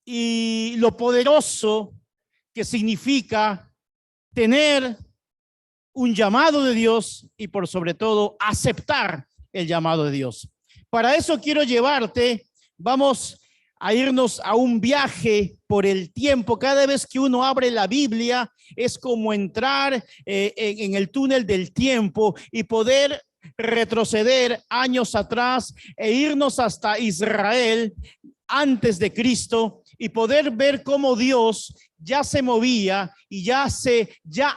y lo poderoso que significa tener un llamado de Dios y por sobre todo aceptar el llamado de Dios. Para eso quiero llevarte, vamos a irnos a un viaje por el tiempo. Cada vez que uno abre la Biblia es como entrar en el túnel del tiempo y poder retroceder años atrás e irnos hasta Israel antes de Cristo y poder ver cómo Dios ya se movía y ya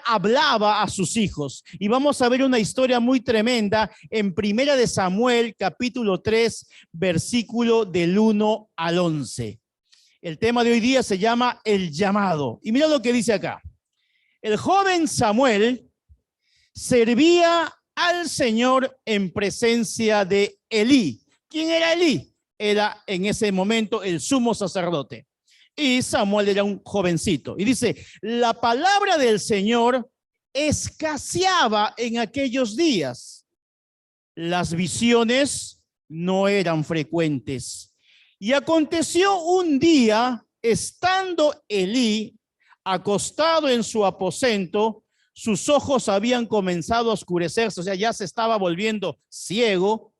hablaba a sus hijos. Y vamos a ver una historia muy tremenda en Primera de Samuel, capítulo 3, versículo del 1 al 11. El tema de hoy día se llama el llamado. Y mira lo que dice acá. El joven Samuel servía al Señor en presencia de Elí. ¿Quién era Elí? Era en ese momento el sumo sacerdote. Y Samuel era un jovencito. Y dice, la palabra del Señor escaseaba en aquellos días. Las visiones no eran frecuentes. Y aconteció un día, estando Elí acostado en su aposento, sus ojos habían comenzado a oscurecerse, o sea, ya se estaba volviendo ciego,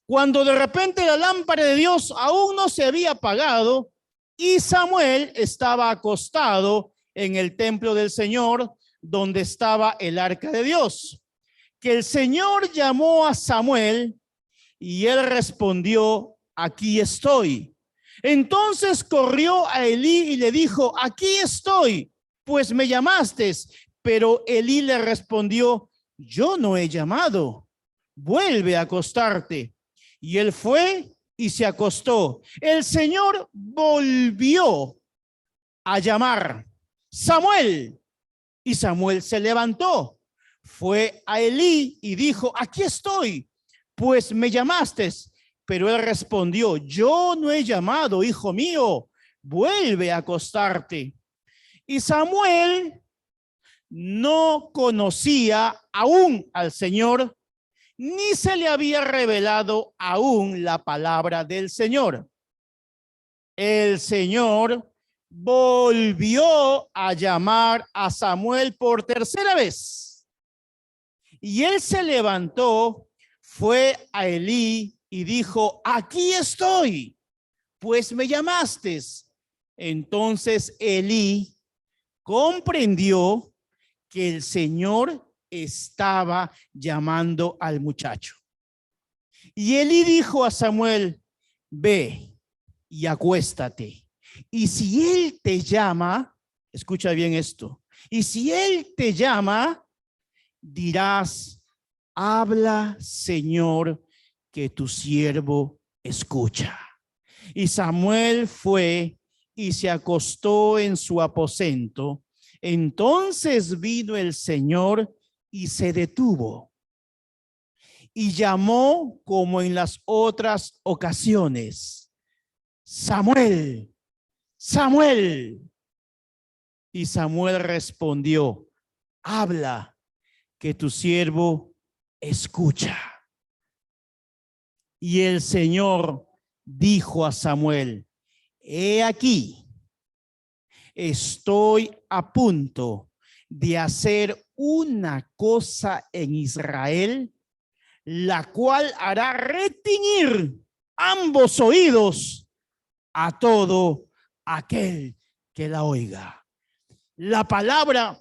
cuando de repente la lámpara de Dios aún no se había apagado y Samuel estaba acostado en el templo del Señor, donde estaba el arca de Dios. Que el Señor llamó a Samuel y él respondió, aquí estoy. Entonces corrió a Elí y le dijo, aquí estoy, pues me llamaste. Pero Elí le respondió, yo no he llamado, vuelve a acostarte. Y él fue y se acostó. El Señor volvió a llamar, Samuel. Y Samuel se levantó, fue a Elí y dijo, aquí estoy, pues me llamaste. Pero él respondió, yo no he llamado, hijo mío, vuelve a acostarte. Y Samuel no conocía aún al Señor, ni se le había revelado aún la palabra del Señor. El Señor volvió a llamar a Samuel por tercera vez. Y él se levantó, fue a Elí y dijo, aquí estoy, pues me llamaste. Entonces Elí comprendió que el Señor estaba llamando al muchacho. Y Elí dijo a Samuel, ve y acuéstate. Y si él te llama, escucha bien esto, y si él te llama, dirás, habla, Señor, que tu siervo escucha. Y Samuel fue y se acostó en su aposento. Entonces vino el Señor y se detuvo y llamó como en las otras ocasiones, Samuel, Samuel. Y Samuel respondió, habla, que tu siervo escucha. Y el Señor dijo a Samuel, he aquí, estoy a punto de hacer una cosa en Israel, la cual hará retiñir ambos oídos a todo aquel que la oiga. La palabra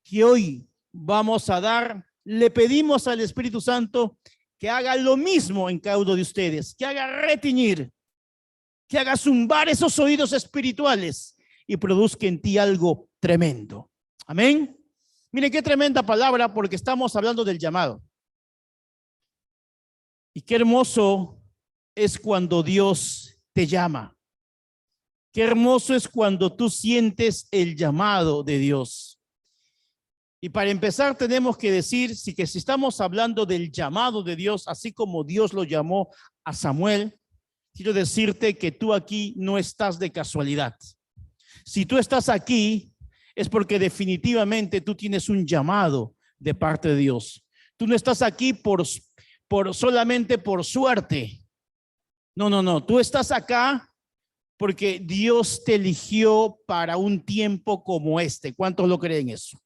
que hoy vamos a dar, le pedimos al Espíritu Santo que haga lo mismo en cada uno de ustedes, que haga retiñir, que haga zumbar esos oídos espirituales y produzca en ti algo tremendo. Amén. Miren qué tremenda palabra, porque estamos hablando del llamado. Y qué hermoso es cuando Dios te llama. Qué hermoso es cuando tú sientes el llamado de Dios. Y para empezar tenemos que decir que si estamos hablando del llamado de Dios, así como Dios lo llamó a Samuel, quiero decirte que tú aquí no estás de casualidad. Si tú estás aquí es porque definitivamente tú tienes un llamado de parte de Dios. Tú no estás aquí solamente por suerte. No. Tú estás acá porque Dios te eligió para un tiempo como este. ¿Cuántos lo creen eso?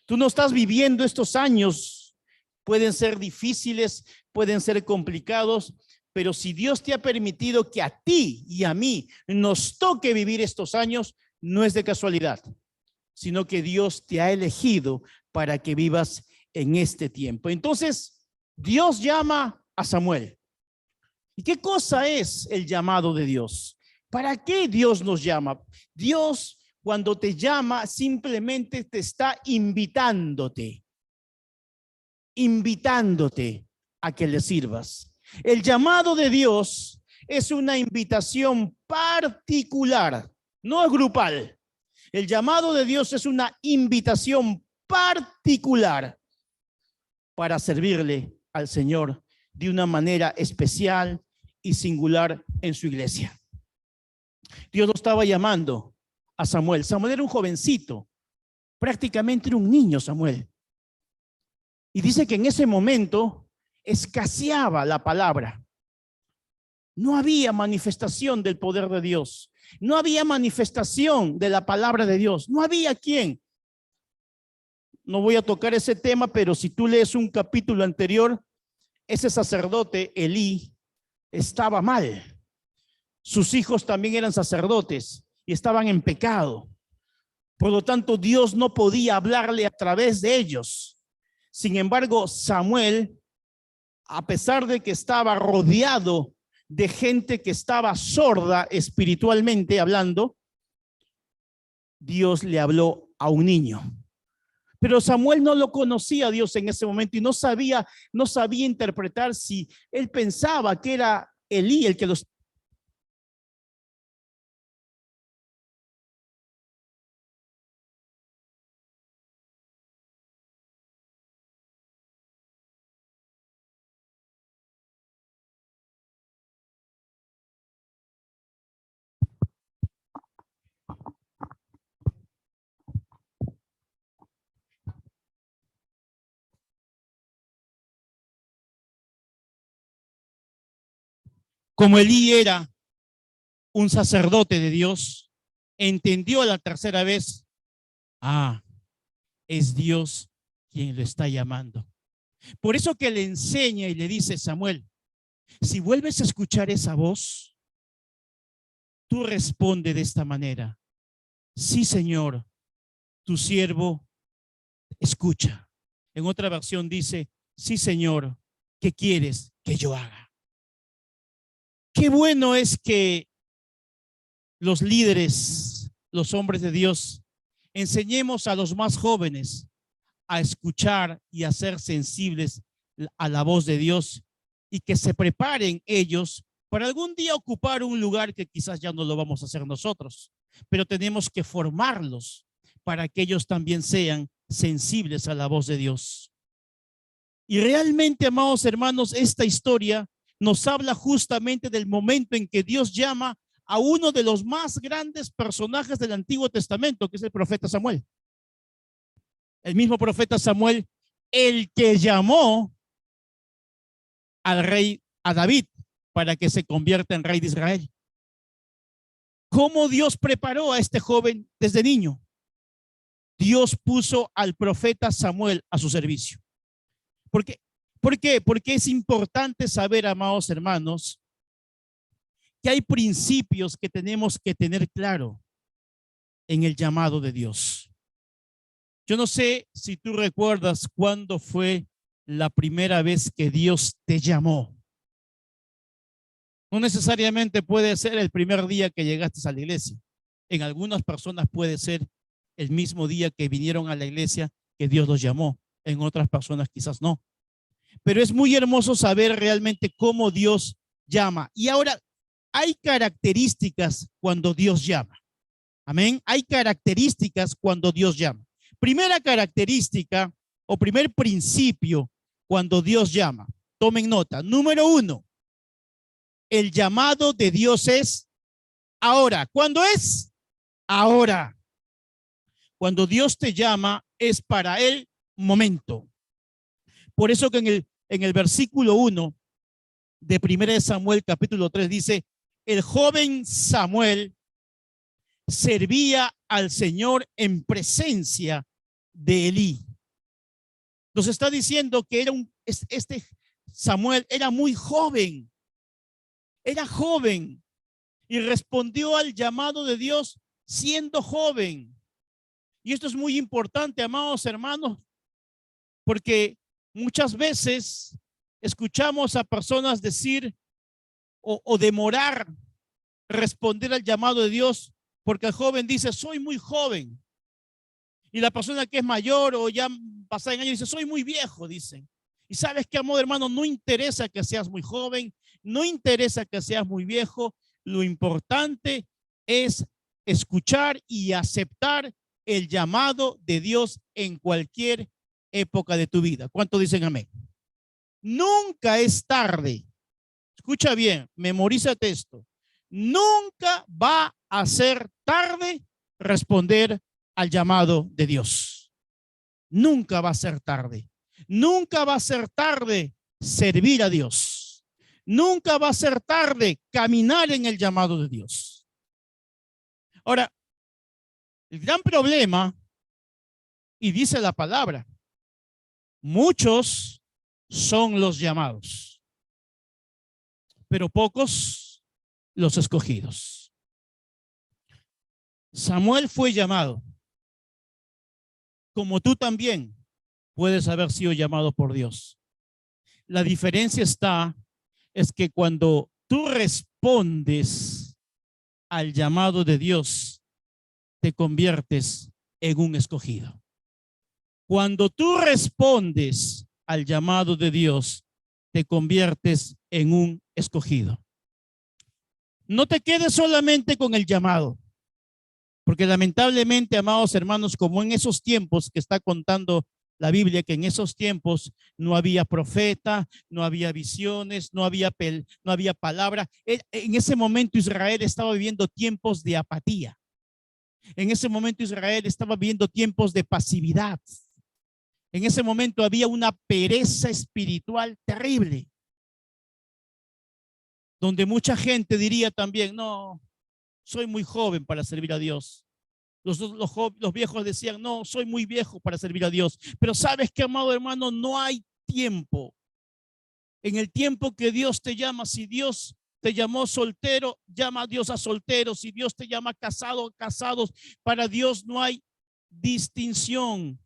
Tú no estás viviendo estos años, pueden ser difíciles, pueden ser complicados, pero si Dios te ha permitido que a ti y a mí nos toque vivir estos años, no es de casualidad, sino que Dios te ha elegido para que vivas en este tiempo. Entonces, Dios llama a Samuel. ¿Y qué cosa es el llamado de Dios? ¿Para qué Dios nos llama? Dios, cuando te llama, simplemente te está invitándote a que le sirvas. El llamado de Dios es una invitación particular, no grupal. El llamado de Dios es una invitación particular para servirle al Señor de una manera especial y singular en su iglesia. Dios lo estaba llamando a Samuel. Samuel era un jovencito, prácticamente era un niño Samuel. Y dice que en ese momento escaseaba la palabra. No había manifestación del poder de Dios. No había manifestación de la palabra de Dios. No había quien. No voy a tocar ese tema, pero si tú lees un capítulo anterior, ese sacerdote, Elí, estaba mal. Sus hijos también eran sacerdotes y estaban en pecado. Por lo tanto, Dios no podía hablarle a través de ellos. Sin embargo, Samuel, a pesar de que estaba rodeado de gente que estaba sorda espiritualmente hablando, Dios le habló a un niño. Pero Samuel no lo conocía a Dios en ese momento y no sabía interpretar si él pensaba que era Elí el que los. Como Elí era un sacerdote de Dios, entendió a la tercera vez, es Dios quien lo está llamando. Por eso que le enseña y le dice: Samuel, si vuelves a escuchar esa voz, tú responde de esta manera: sí, Señor, tu siervo escucha. En otra versión dice: sí, Señor, ¿qué quieres que yo haga? Qué bueno es que los líderes, los hombres de Dios, enseñemos a los más jóvenes a escuchar y a ser sensibles a la voz de Dios, y que se preparen ellos para algún día ocupar un lugar que quizás ya no lo vamos a hacer nosotros, pero tenemos que formarlos para que ellos también sean sensibles a la voz de Dios. Y realmente, amados hermanos, esta historia nos habla justamente del momento en que Dios llama a uno de los más grandes personajes del Antiguo Testamento, que es el profeta Samuel. El mismo profeta Samuel, el que llamó al rey, a David, para que se convierta en rey de Israel. ¿Cómo Dios preparó a este joven desde niño? Dios puso al profeta Samuel a su servicio. ¿Por qué? Porque es importante saber, amados hermanos, que hay principios que tenemos que tener claro en el llamado de Dios. Yo no sé si tú recuerdas cuándo fue la primera vez que Dios te llamó. No necesariamente puede ser el primer día que llegaste a la iglesia. En algunas personas puede ser el mismo día que vinieron a la iglesia que Dios los llamó. En otras personas quizás no. Pero es muy hermoso saber realmente cómo Dios llama. Y ahora, hay características cuando Dios llama. Amén. Hay características cuando Dios llama. Primera característica o primer principio cuando Dios llama. Tomen nota. Número 1. El llamado de Dios es ahora. ¿Cuándo es? Ahora. Cuando Dios te llama es para el momento. Por eso que en el versículo 1 de 1 Samuel capítulo 3 dice: el joven Samuel servía al Señor en presencia de Elí. Nos está diciendo que este Samuel era muy joven, era joven y respondió al llamado de Dios siendo joven. Y esto es muy importante, amados hermanos, porque muchas veces escuchamos a personas decir o demorar responder al llamado de Dios porque el joven dice, soy muy joven. Y la persona que es mayor o ya pasada en años dice, soy muy viejo, dicen. Y sabes que, amado hermano, no interesa que seas muy joven, no interesa que seas muy viejo. Lo importante es escuchar y aceptar el llamado de Dios en cualquier época de tu vida. ¿Cuántos dicen amén? Nunca es tarde. Escucha bien, memorízate esto. Nunca va a ser tarde responder al llamado de Dios. Nunca va a ser tarde. Nunca va a ser tarde servir a Dios. Nunca va a ser tarde caminar en el llamado de Dios. Ahora, el gran problema, y dice la palabra, muchos son los llamados, pero pocos los escogidos. Samuel fue llamado, como tú también puedes haber sido llamado por Dios. La diferencia es que cuando tú respondes al llamado de Dios, te conviertes en un escogido. Cuando tú respondes al llamado de Dios, te conviertes en un escogido. No te quedes solamente con el llamado, porque lamentablemente, amados hermanos, como en esos tiempos que está contando la Biblia, que en esos tiempos no había profeta, no había visiones, no había palabra. En ese momento Israel estaba viviendo tiempos de apatía. En ese momento Israel estaba viviendo tiempos de pasividad. En ese momento había una pereza espiritual terrible, donde mucha gente diría también, no, soy muy joven para servir a Dios. Los viejos decían, no, soy muy viejo para servir a Dios. Pero sabes que, amado hermano, no hay tiempo. En el tiempo que Dios te llama, si Dios te llamó soltero, llama a Dios a solteros. Si Dios te llama casado, casados. Para Dios no hay distinción.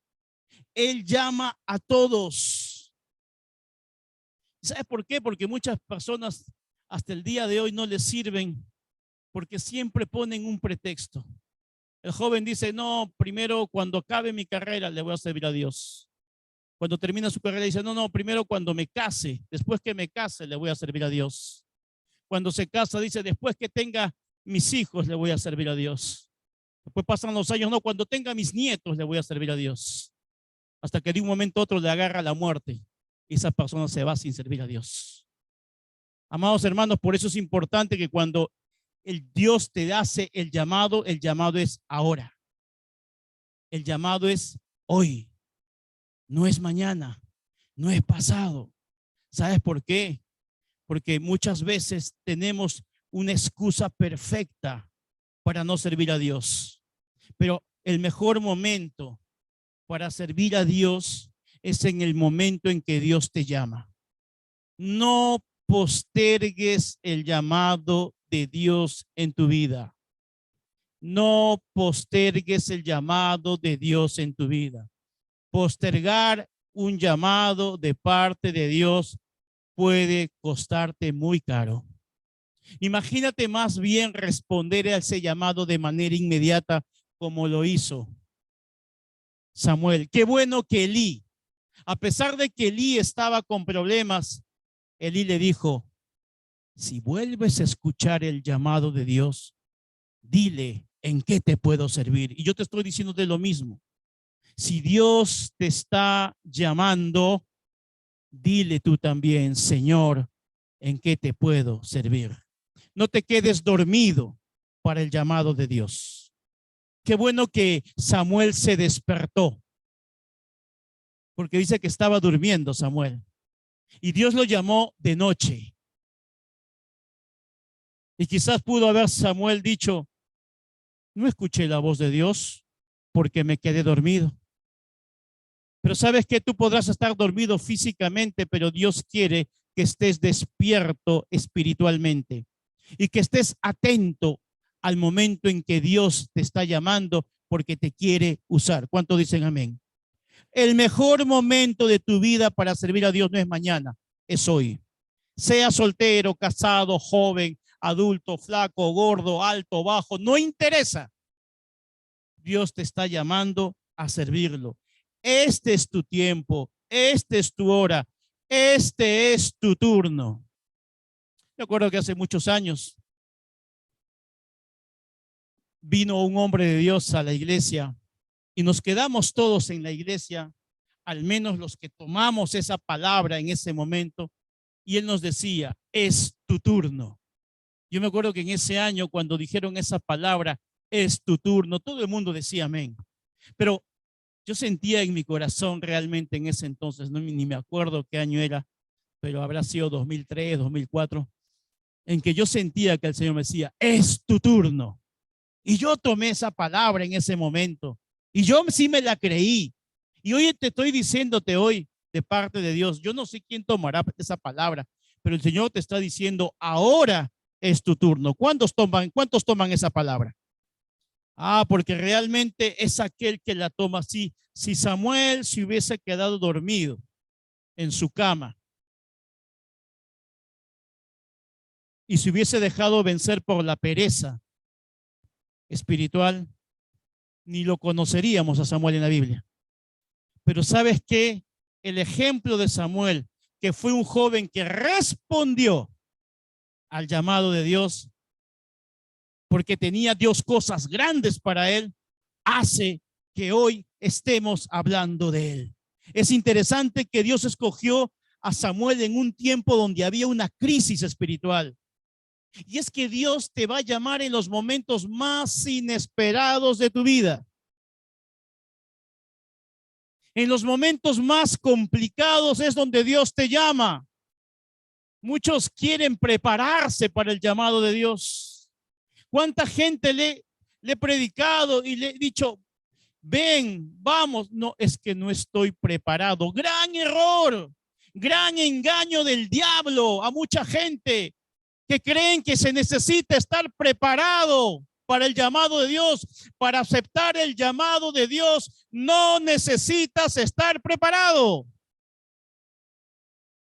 Él llama a todos. ¿Sabes por qué? Porque muchas personas hasta el día de hoy no les sirven porque siempre ponen un pretexto. El joven dice, no, primero cuando acabe mi carrera le voy a servir a Dios. Cuando termina su carrera dice, no, primero cuando me case, después que me case le voy a servir a Dios. Cuando se casa dice, después que tenga mis hijos le voy a servir a Dios. Después pasan los años, no, cuando tenga mis nietos le voy a servir a Dios. Hasta que de un momento a otro le agarra la muerte y esa persona se va sin servir a Dios. Amados hermanos, por eso es importante que cuando el Dios te hace el llamado es ahora. El llamado es hoy. No es mañana, no es pasado. ¿Sabes por qué? Porque muchas veces tenemos una excusa perfecta para no servir a Dios. Pero el mejor momento para servir a Dios es en el momento en que Dios te llama. No postergues el llamado de Dios en tu vida. No postergues el llamado de Dios en tu vida. Postergar un llamado de parte de Dios puede costarte muy caro. Imagínate más bien responder a ese llamado de manera inmediata como lo hizo Samuel. Qué bueno que Elí, a pesar de que Elí estaba con problemas, Elí le dijo, si vuelves a escuchar el llamado de Dios, dile en qué te puedo servir. Y yo te estoy diciendo de lo mismo. Si Dios te está llamando, dile tú también, Señor, ¿en qué te puedo servir? No te quedes dormido para el llamado de Dios. Qué bueno que Samuel se despertó, porque dice que estaba durmiendo Samuel. Y Dios lo llamó de noche. Y quizás pudo haber Samuel dicho, no escuché la voz de Dios porque me quedé dormido. Pero sabes que tú podrás estar dormido físicamente, pero Dios quiere que estés despierto espiritualmente y que estés atento al momento en que Dios te está llamando porque te quiere usar. ¿Cuánto dicen amén? El mejor momento de tu vida para servir a Dios no es mañana, es hoy. Sea soltero, casado, joven, adulto, flaco, gordo, alto, bajo, no interesa. Dios te está llamando a servirlo. Este es tu tiempo, este es tu hora, este es tu turno. Yo acuerdo que hace muchos años vino un hombre de Dios a la iglesia y nos quedamos todos en la iglesia, al menos los que tomamos esa palabra en ese momento, y él nos decía, es tu turno. Yo me acuerdo que en ese año, cuando dijeron esa palabra, es tu turno, todo el mundo decía amén. Pero yo sentía en mi corazón realmente en ese entonces, no, ni me acuerdo qué año era, pero habrá sido 2003, 2004, en que yo sentía que el Señor me decía, es tu turno. Y yo tomé esa palabra en ese momento. Y yo sí me la creí. Y hoy te estoy diciéndote hoy, de parte de Dios, yo no sé quién tomará esa palabra, pero el Señor te está diciendo, ahora es tu turno. ¿Cuántos toman esa palabra? Porque realmente es aquel que la toma así. Si Samuel se hubiese quedado dormido en su cama y se hubiese dejado vencer por la pereza espiritual, ni lo conoceríamos a Samuel en la Biblia. Pero ¿sabes qué? El ejemplo de Samuel, que fue un joven que respondió al llamado de Dios, porque tenía Dios cosas grandes para él, hace que hoy estemos hablando de él. Es interesante que Dios escogió a Samuel en un tiempo donde había una crisis espiritual. Y es que Dios te va a llamar en los momentos más inesperados de tu vida. En los momentos más complicados es donde Dios te llama. Muchos quieren prepararse para el llamado de Dios. ¿Cuánta gente le he predicado y le he dicho, ven, vamos? No, es que no estoy preparado. Gran error, gran engaño del diablo a mucha gente que creen que se necesita estar preparado para el llamado de Dios. Para aceptar el llamado de Dios no necesitas estar preparado.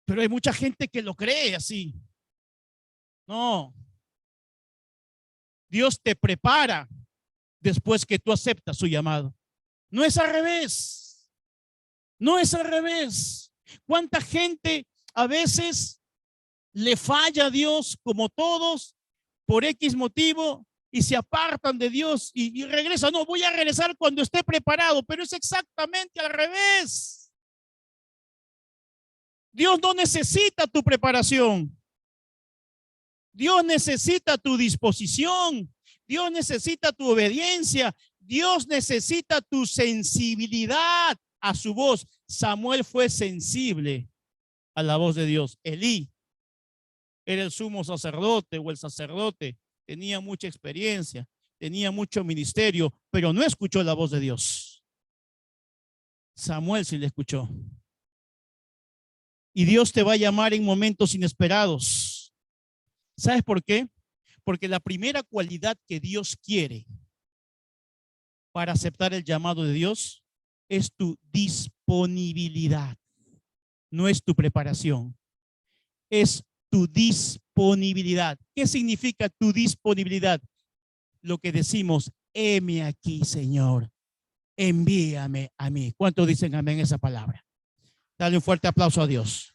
Pero hay mucha gente que lo cree así. No. Dios te prepara después que tú aceptas su llamado. No es al revés. No es al revés. ¿Cuánta gente a veces le falla a Dios, como todos, por X motivo, y se apartan de Dios y regresan? No, voy a regresar cuando esté preparado, pero es exactamente al revés. Dios no necesita tu preparación. Dios necesita tu disposición. Dios necesita tu obediencia. Dios necesita tu sensibilidad a su voz. Samuel fue sensible a la voz de Dios. Elí era el sumo sacerdote o el sacerdote. Tenía mucha experiencia, tenía mucho ministerio, pero no escuchó la voz de Dios. Samuel sí le escuchó. Y Dios te va a llamar en momentos inesperados. ¿Sabes por qué? Porque la primera cualidad que Dios quiere para aceptar el llamado de Dios es tu disponibilidad. No es tu preparación, es tu disponibilidad. ¿Qué significa tu disponibilidad? Lo que decimos, heme aquí, Señor, envíame a mí. ¿Cuántos dicen amén esa palabra? Dale un fuerte aplauso a Dios.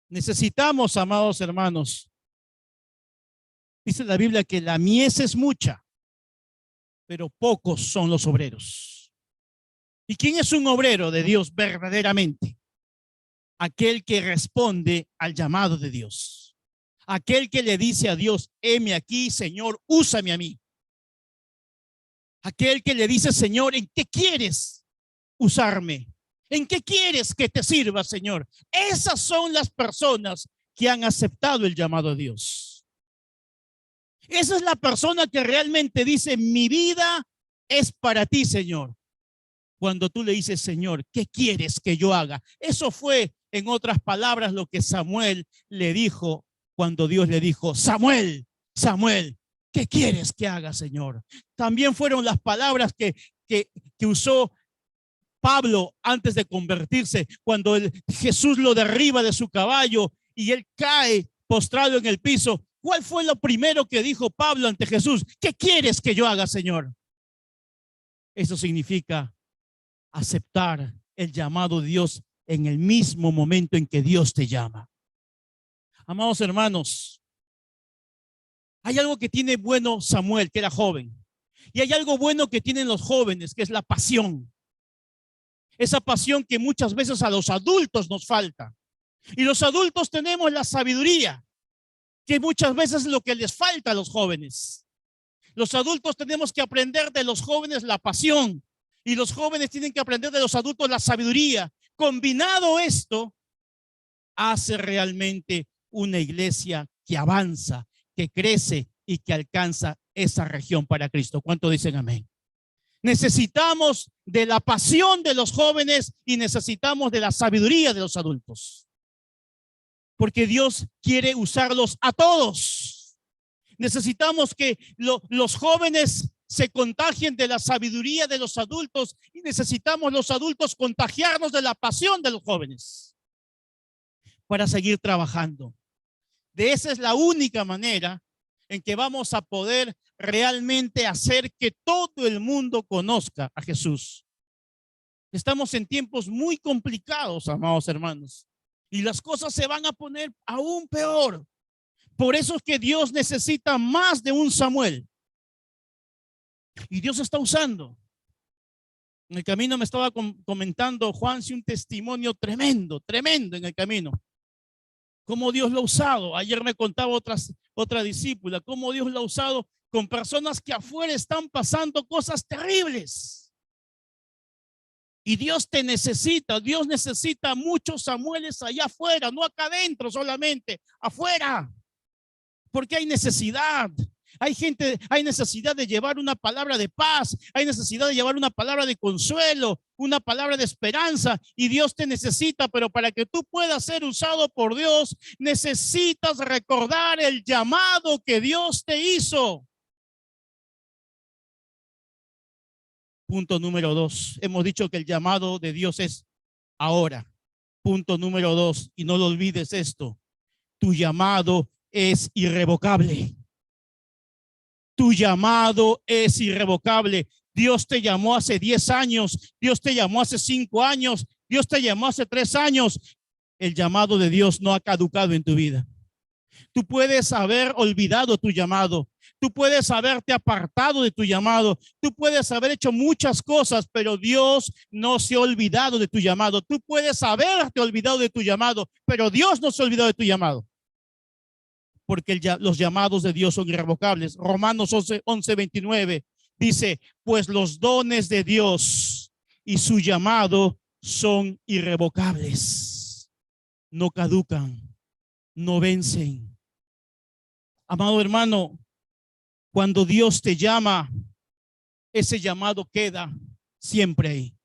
Necesitamos, amados hermanos, dice la Biblia que la mies es mucha, pero pocos son los obreros. ¿Y quién es un obrero de Dios verdaderamente? Aquel que responde al llamado de Dios. Aquel que le dice a Dios, heme aquí, Señor, úsame a mí. Aquel que le dice, Señor, ¿en qué quieres usarme? ¿En qué quieres que te sirva, Señor? Esas son las personas que han aceptado el llamado de Dios. Esa es la persona que realmente dice, mi vida es para ti, Señor. Cuando tú le dices, Señor, ¿qué quieres que yo haga? Eso fue, en otras palabras, lo que Samuel le dijo cuando Dios le dijo, Samuel, Samuel, ¿qué quieres que haga, Señor? También fueron las palabras que usó Pablo antes de convertirse, cuando Jesús lo derriba de su caballo y él cae postrado en el piso. ¿Cuál fue lo primero que dijo Pablo ante Jesús? ¿Qué quieres que yo haga, Señor? Eso significa aceptar el llamado de Dios en el mismo momento en que Dios te llama. Amados hermanos, hay algo que tiene bueno Samuel, que era joven, y hay algo bueno que tienen los jóvenes, que es la pasión. Esa pasión que muchas veces a los adultos nos falta. Y los adultos tenemos la sabiduría, que muchas veces es lo que les falta a los jóvenes. Los adultos tenemos que aprender de los jóvenes la pasión, y los jóvenes tienen que aprender de los adultos la sabiduría. Combinado esto, hace realmente una iglesia que avanza, que crece y que alcanza esa región para Cristo. ¿Cuánto dicen amén? Necesitamos de la pasión de los jóvenes y necesitamos de la sabiduría de los adultos. Porque Dios quiere usarlos a todos. Necesitamos que los jóvenes se contagien de la sabiduría de los adultos y necesitamos los adultos contagiarnos de la pasión de los jóvenes para seguir trabajando. De esa es la única manera en que vamos a poder realmente hacer que todo el mundo conozca a Jesús. Estamos en tiempos muy complicados, amados hermanos, y las cosas se van a poner aún peor. Por eso es que Dios necesita más de un Samuel. Y Dios está usando. En el camino me estaba comentando Juan, un testimonio tremendo, tremendo en el camino. Cómo Dios lo ha usado. Ayer me contaba otra discípula, cómo Dios lo ha usado con personas que afuera están pasando cosas terribles. Y Dios te necesita. Dios necesita muchos Samueles allá afuera, no acá adentro solamente, afuera. Porque hay necesidad. Hay necesidad de llevar una palabra de paz, hay necesidad de llevar una palabra de consuelo, una palabra de esperanza, y Dios te necesita, pero para que tú puedas ser usado por Dios, necesitas recordar el llamado que Dios te hizo. Punto número 2, hemos dicho que el llamado de Dios es ahora. Punto número 2, y no lo olvides esto, tu llamado es irrevocable. Tu llamado es irrevocable. Dios te llamó hace 10 años, Dios te llamó hace 5 años, Dios te llamó hace 3 años. El llamado de Dios no ha caducado en tu vida. Tú puedes haber olvidado tu llamado, tú puedes haberte apartado de tu llamado, tú puedes haber hecho muchas cosas, pero Dios no se ha olvidado de tu llamado. Tú puedes haberte olvidado de tu llamado, pero Dios no se ha olvidado de tu llamado. Porque los llamados de Dios son irrevocables. Romanos 11:29 dice, pues los dones de Dios y su llamado son irrevocables. No caducan, no vencen. Amado hermano, cuando Dios te llama, ese llamado queda siempre ahí.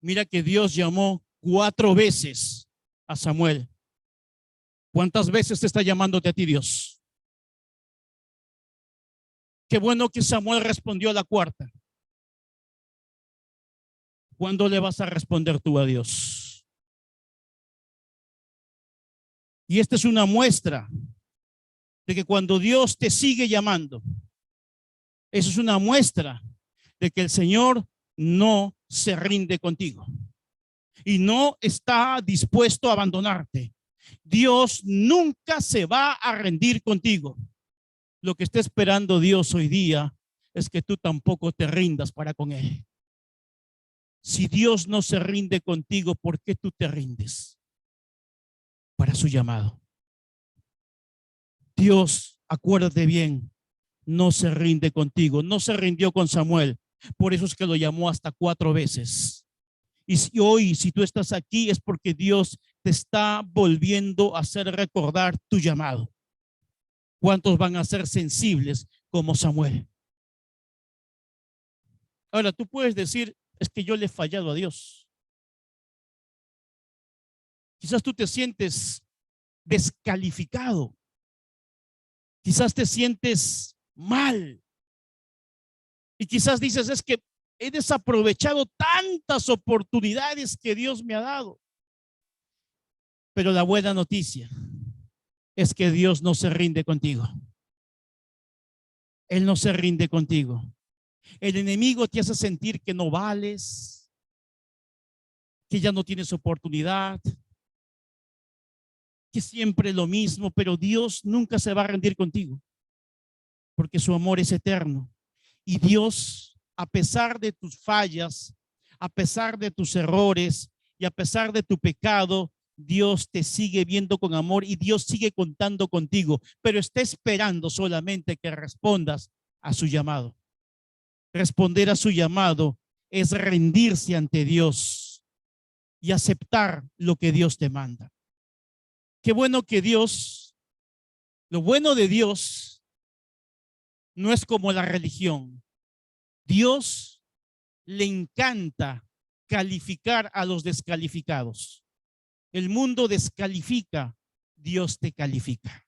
Mira que Dios llamó 4 veces a Samuel. ¿Cuántas veces te está llamándote a ti Dios? Qué bueno que Samuel respondió a la 4ª. ¿Cuándo le vas a responder tú a Dios? Y esta es una muestra de que cuando Dios te sigue llamando, eso es una muestra de que el Señor no se rinde contigo y no está dispuesto a abandonarte. Dios nunca se va a rendir contigo. Lo que está esperando Dios hoy día es que tú tampoco te rindas para con Él. Si Dios no se rinde contigo, ¿por qué tú te rindes? Para su llamado. Dios, acuérdate bien, no se rinde contigo. No se rindió con Samuel, Por eso es que lo llamó hasta 4 veces. Y si tú estás aquí es porque Dios te está volviendo a hacer recordar tu llamado. ¿Cuántos van a ser sensibles como Samuel? Ahora, tú puedes decir, es que yo le he fallado a Dios. Quizás tú te sientes descalificado. Quizás te sientes mal. Y quizás dices, es que he desaprovechado tantas oportunidades que Dios me ha dado. Pero la buena noticia es que Dios no se rinde contigo. Él no se rinde contigo. El enemigo te hace sentir que no vales, que ya no tienes oportunidad, que siempre lo mismo, pero Dios nunca se va a rendir contigo, porque su amor es eterno. Y Dios, a pesar de tus fallas, a pesar de tus errores y a pesar de tu pecado, Dios te sigue viendo con amor y Dios sigue contando contigo, pero está esperando solamente que respondas a su llamado. Responder a su llamado es rendirse ante Dios y aceptar lo que Dios te manda. Qué bueno que Dios, lo bueno de Dios no es como la religión. Dios le encanta calificar a los descalificados. El mundo descalifica, Dios te califica.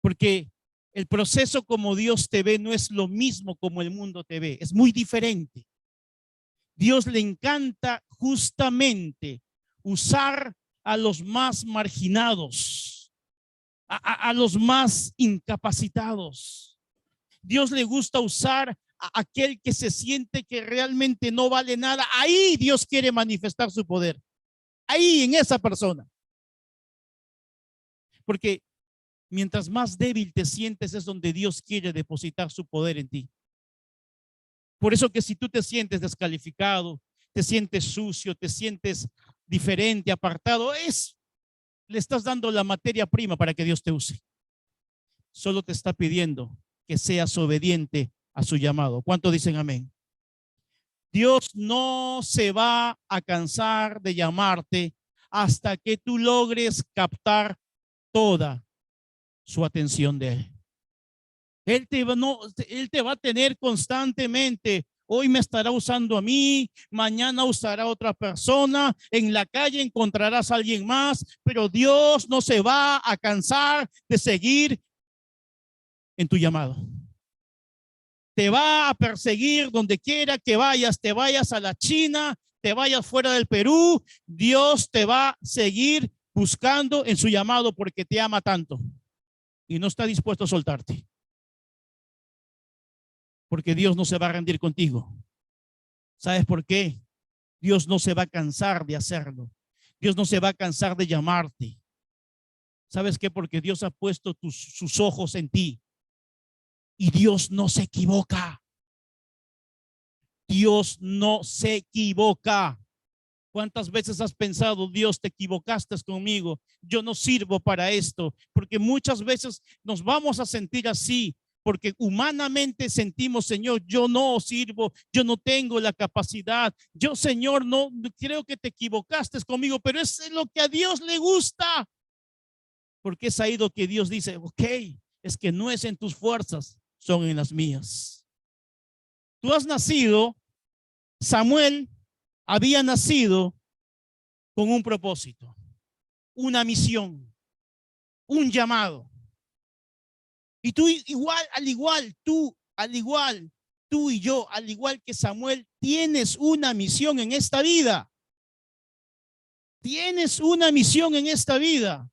Porque el proceso como Dios te ve no es lo mismo como el mundo te ve, es muy diferente. Dios le encanta justamente usar a los más marginados, a los más incapacitados. Dios le gusta usar a aquel que se siente que realmente no vale nada. Ahí Dios quiere manifestar su poder. Ahí en esa persona. Porque mientras más débil te sientes es donde Dios quiere depositar su poder en ti. Por eso que si tú te sientes descalificado, te sientes sucio, te sientes diferente, apartado, le estás dando la materia prima para que Dios te use. Solo te está pidiendo que seas obediente a su llamado. ¿Cuántos dicen amén? Dios no se va a cansar de llamarte hasta que tú logres captar toda su atención de Él. Él te va a tener constantemente. Hoy me estará usando a mí, mañana usará a otra persona, en la calle encontrarás a alguien más, pero Dios no se va a cansar de seguir en tu llamado. Te va a perseguir donde quiera que vayas, te vayas a la China, te vayas fuera del Perú, Dios te va a seguir buscando en su llamado porque te ama tanto y no está dispuesto a soltarte. Porque Dios no se va a rendir contigo. ¿Sabes por qué? Dios no se va a cansar de hacerlo. Dios no se va a cansar de llamarte. ¿Sabes qué? Porque Dios ha puesto sus ojos en ti. Y Dios no se equivoca. Dios no se equivoca. ¿Cuántas veces has pensado, Dios, te equivocaste conmigo? Yo no sirvo para esto. Porque muchas veces nos vamos a sentir así. Porque humanamente sentimos, Señor, yo no sirvo, yo no tengo la capacidad. Yo, Señor, no creo que te equivocaste conmigo, pero es lo que a Dios le gusta. Porque es ahí lo que Dios dice, ok, es que no es en tus fuerzas, son en las mías. Tú has nacido, Samuel había nacido con un propósito, una misión, un llamado. Y tú igual, tú y yo, al igual que Samuel, tienes una misión en esta vida. Tienes una misión en esta vida.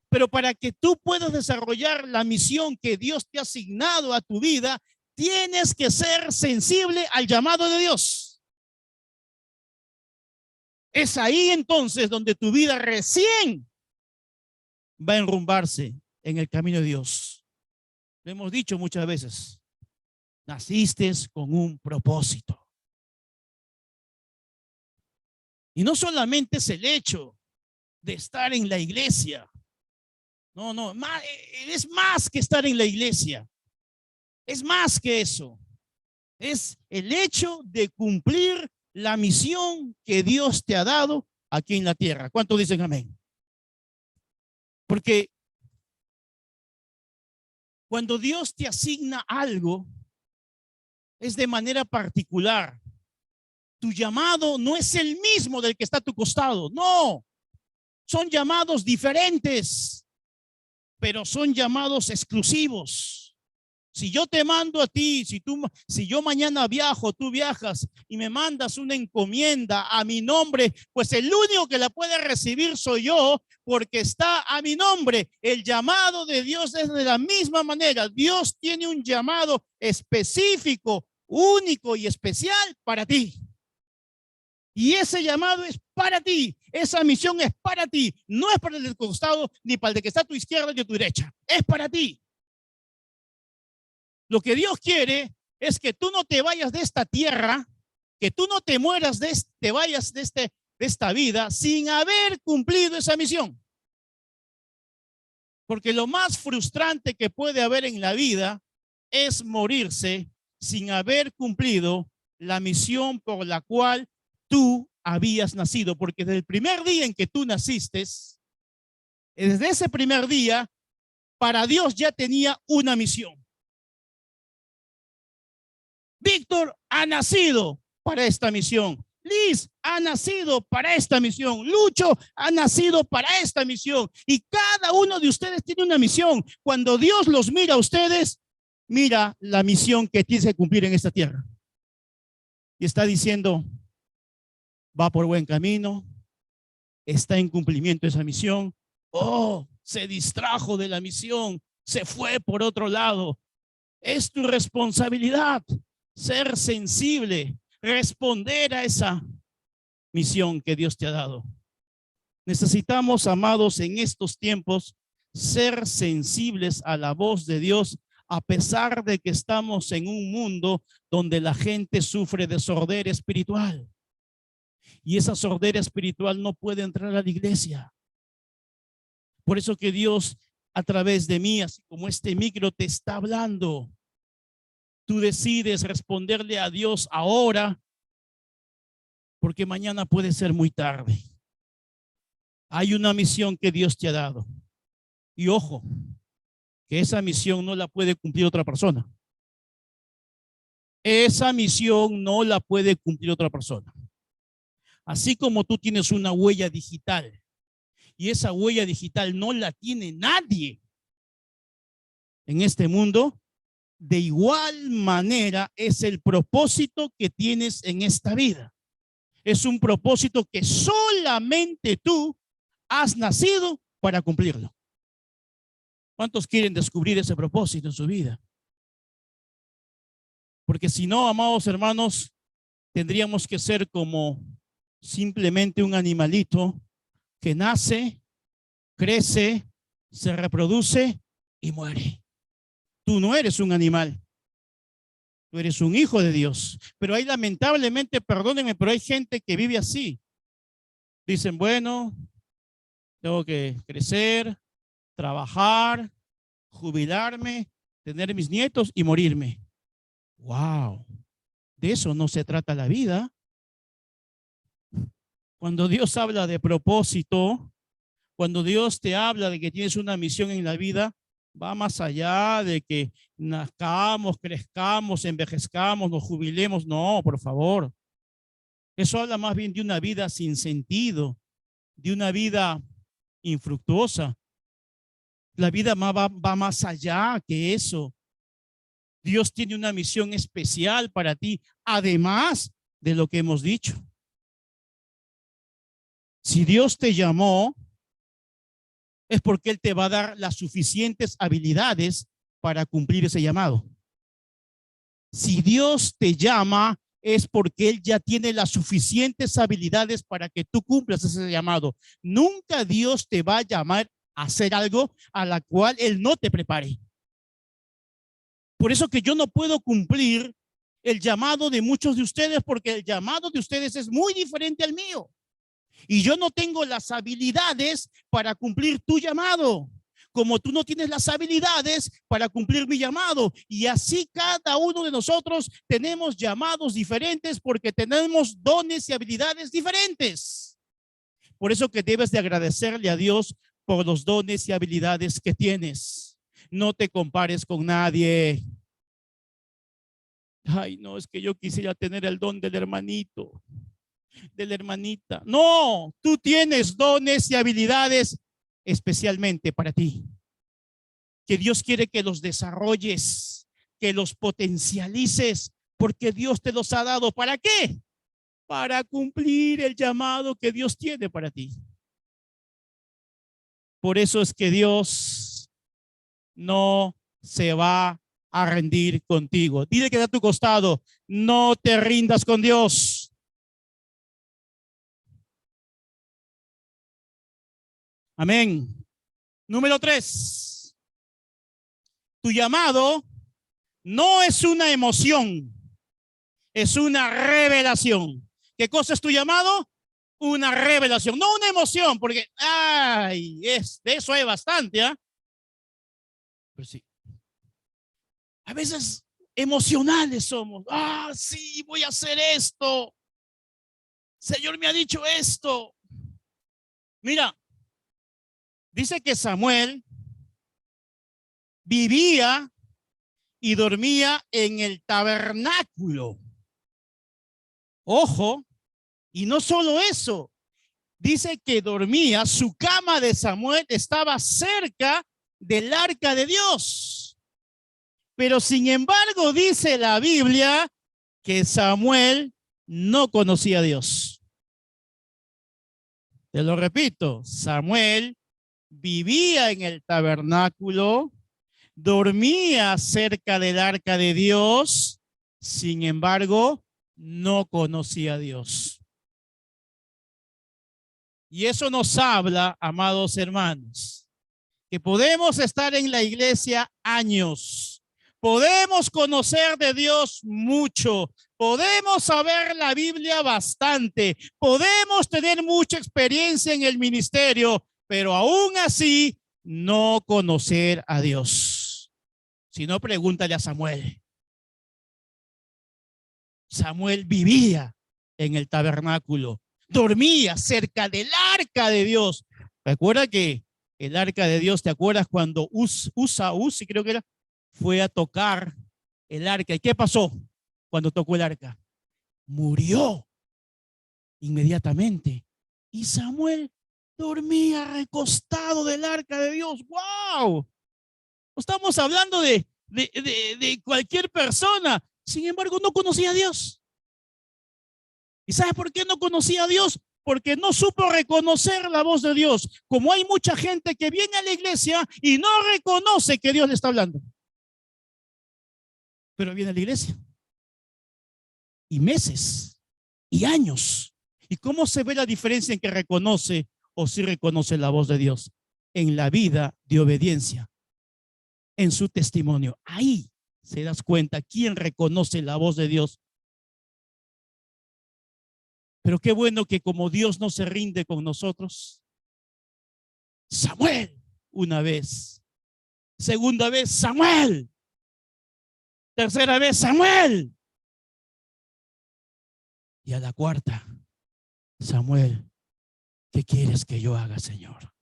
Pero para que tú puedas desarrollar la misión que Dios te ha asignado a tu vida, tienes que ser sensible al llamado de Dios. Es ahí entonces donde tu vida recién va a enrumbarse en el camino de Dios. Lo hemos dicho muchas veces. Naciste con un propósito. Y no solamente es el hecho de estar en la iglesia. No, es más que estar en la iglesia. Es más que eso. Es el hecho de cumplir la misión que Dios te ha dado aquí en la tierra. ¿Cuántos dicen amén? Porque cuando Dios te asigna algo, es de manera particular. Tu llamado no es el mismo del que está a tu costado. No, son llamados diferentes, pero son llamados exclusivos. Si yo te mando a ti, si yo mañana viajo, tú viajas y me mandas una encomienda a mi nombre, pues el único que la puede recibir soy yo, porque está a mi nombre. El llamado de Dios es de la misma manera. Dios tiene un llamado específico, único y especial para ti. Y ese llamado es para ti. Esa misión es para ti. No es para el del costado ni para el de que está a tu izquierda ni a tu derecha. Es para ti. Lo que Dios quiere es que tú no te vayas de esta tierra, que tú no te mueras, te vayas de esta vida sin haber cumplido esa misión. Porque lo más frustrante que puede haber en la vida es morirse sin haber cumplido la misión por la cual tú habías nacido. Porque desde el primer día en que tú naciste, desde ese primer día, para Dios ya tenía una misión. Víctor ha nacido para esta misión. Liz ha nacido para esta misión. Lucho ha nacido para esta misión. Y cada uno de ustedes tiene una misión. Cuando Dios los mira a ustedes, mira la misión que tienes que cumplir en esta tierra. Y está diciendo, va por buen camino, está en cumplimiento esa misión. Oh, se distrajo de la misión, se fue por otro lado. Es tu responsabilidad ser sensible, responder a esa misión que Dios te ha dado. Necesitamos, amados, en estos tiempos, ser sensibles a la voz de Dios, a pesar de que estamos en un mundo donde la gente sufre de sordera espiritual. Y esa sordera espiritual no puede entrar a la iglesia. Por eso que Dios, a través de mí, así como este micro, te está hablando. Tú decides responderle a Dios ahora, porque mañana puede ser muy tarde. Hay una misión que Dios te ha dado. Y ojo, que esa misión no la puede cumplir otra persona. Esa misión no la puede cumplir otra persona. Así como tú tienes una huella digital y esa huella digital no la tiene nadie en este mundo, de igual manera es el propósito que tienes en esta vida. Es un propósito que solamente tú has nacido para cumplirlo. ¿Cuántos quieren descubrir ese propósito en su vida? Porque si no, amados hermanos, tendríamos que ser como simplemente un animalito que nace, crece, se reproduce y muere. Tú no eres un animal. Tú eres un hijo de Dios. Pero hay lamentablemente, perdónenme, pero hay gente que vive así. Dicen, bueno, tengo que crecer, trabajar, jubilarme, tener mis nietos y morirme. Wow. De eso no se trata la vida. Cuando Dios habla de propósito, cuando Dios te habla de que tienes una misión en la vida, va más allá de que nazcamos, crezcamos, envejezcamos, nos jubilemos. No, por favor. Eso habla más bien de una vida sin sentido, de una vida infructuosa. La vida va más allá que eso. Dios tiene una misión especial para ti, además de lo que hemos dicho. Si Dios te llamó, es porque Él te va a dar las suficientes habilidades para cumplir ese llamado. Si Dios te llama, es porque Él ya tiene las suficientes habilidades para que tú cumplas ese llamado. Nunca Dios te va a llamar a hacer algo a la cual Él no te prepare. Por eso que yo no puedo cumplir el llamado de muchos de ustedes, porque el llamado de ustedes es muy diferente al mío. Y yo no tengo las habilidades para cumplir tu llamado. como tú no tienes las habilidades para cumplir mi llamado. Y así cada uno de nosotros tenemos llamados diferentes porque tenemos dones y habilidades diferentes. Por eso que debes de agradecerle a Dios por los dones y habilidades que tienes. No te compares con nadie. Ay, no, es que yo quisiera tener el don del hermanito, de la hermanita. No, tú tienes dones y habilidades especialmente para ti, que Dios quiere que los desarrolles, que los potencialices, porque Dios te los ha dado. ¿Para qué? Para cumplir el llamado que Dios tiene para ti. Por eso es que Dios no se va a rendir contigo. Dile que da a tu costado, no te rindas con Dios. Amén. Número 3. Tu llamado no es una emoción, es una revelación. ¿Qué cosa es tu llamado? Una revelación, no una emoción, porque, ay, de eso hay bastante, ¿ah? Pero sí, a veces emocionales somos. Ah, sí, voy a hacer esto. Señor me ha dicho esto. Mira, dice que Samuel vivía y dormía en el tabernáculo. Ojo, y no solo eso, dice que dormía, su cama de Samuel estaba cerca del arca de Dios. Pero sin embargo dice la Biblia que Samuel no conocía a Dios. Te lo repito, Samuel vivía en el tabernáculo, dormía cerca del arca de Dios, sin embargo, no conocía a Dios. Y eso nos habla, amados hermanos, que podemos estar en la iglesia años, podemos conocer de Dios mucho, podemos saber la Biblia bastante, podemos tener mucha experiencia en el ministerio, pero aún así no conocer a Dios. Si no, pregúntale a Samuel. Samuel vivía en el tabernáculo, dormía cerca del arca de Dios. Recuerda que el arca de Dios, ¿te acuerdas cuando Uzi creo que era, fue a tocar el arca? ¿Y qué pasó cuando tocó el arca? Murió inmediatamente. Y Samuel dormía recostado del arca de Dios. ¡Wow! No estamos hablando de cualquier persona. Sin embargo, no conocía a Dios. ¿Y sabes por qué no conocía a Dios? Porque no supo reconocer la voz de Dios. Como hay mucha gente que viene a la iglesia y no reconoce que Dios le está hablando. Pero viene a la iglesia. Y meses. Y años. ¿Y cómo se ve la diferencia en que reconoce o sí reconoce la voz de Dios? En la vida de obediencia. En su testimonio. Ahí se das cuenta quién reconoce la voz de Dios. Pero qué bueno que como Dios no se rinde con nosotros. Samuel, una vez. Segunda vez, Samuel. Tercera vez, Samuel. Y a la cuarta, Samuel, ¿qué quieres que yo haga, Señor?